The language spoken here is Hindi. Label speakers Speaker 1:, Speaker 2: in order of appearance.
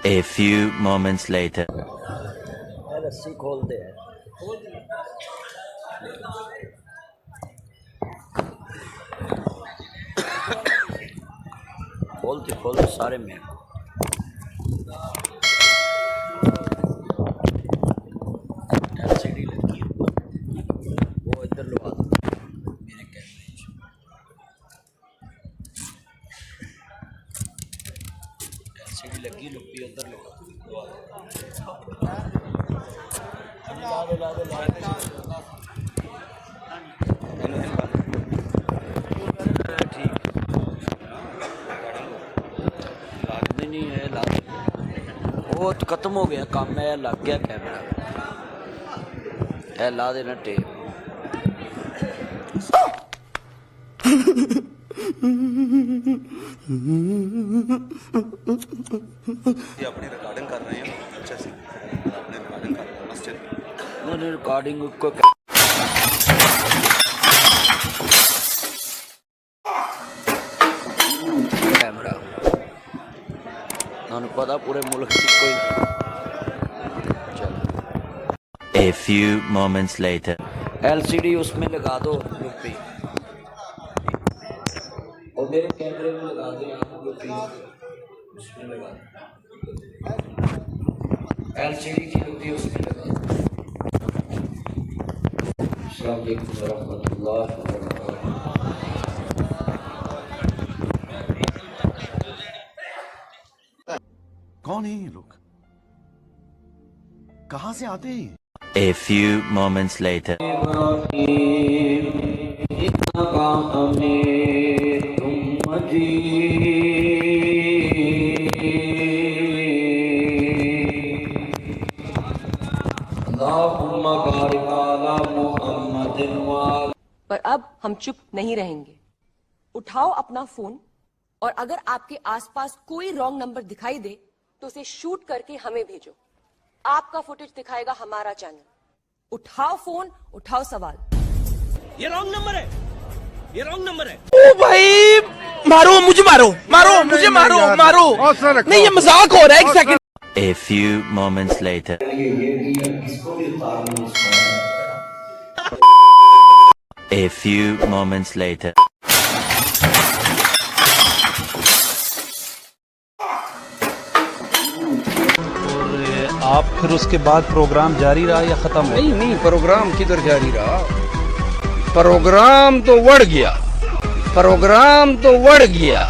Speaker 1: A few moments later.
Speaker 2: रस्सी खोलते हैं। खोलते सारे में LCD लगी है, वो इधर लगा दो मेरे कैमरे में। LCD लगी, लुप्पी उधर लगा दो। नहीं है ला, वो तो खत्म हो गया काम है, लग गया कैमरा है, ला देना टेप।
Speaker 3: अपनी रिकॉर्डिंग कर रहे हैं अच्छे से, अपनी रिकॉर्डिंग कर रहे हैं मस्जिद
Speaker 2: मैंने रिकॉर्डिंग को कैमरा ना पता पूरे मुल्क से कोई।
Speaker 1: A few moments later.
Speaker 2: LCD उसमें लगा दो लुप्पी, और मेरे कैमरे में लगा दो यहाँ लुप्पी, उसमें लगा दो LCD की लुप्पी, उसमें लगा दो। अस्सलाम वालेकुम रहमतुल्लाह व बरकातहू।
Speaker 4: कौन है ये लोग, कहां से आते हैं?
Speaker 1: A few moments later.
Speaker 5: पर अब हम चुप नहीं रहेंगे। उठाओ अपना फोन और अगर आपके आसपास कोई रॉन्ग नंबर दिखाई दे तो उसे शूट करके हमें भेजो। आपका फुटेज दिखाएगा हमारा चैनल। उठाओ फोन, उठाओ सवाल।
Speaker 6: ये रॉन्ग नंबर है, ये रॉन्ग नंबर है।
Speaker 7: ओ भाई मारो मुझे, मारो मारो मुझे, मारो मारो, नहीं ये मजाक हो रहा है। एक second.
Speaker 1: A few moments later. A few moments later.
Speaker 8: आप फिर उसके बाद प्रोग्राम जारी रहा या खत्म हो?
Speaker 9: नहीं, प्रोग्राम किधर जारी रहा, प्रोग्राम तो बढ़ गया, प्रोग्राम तो बढ़ गया।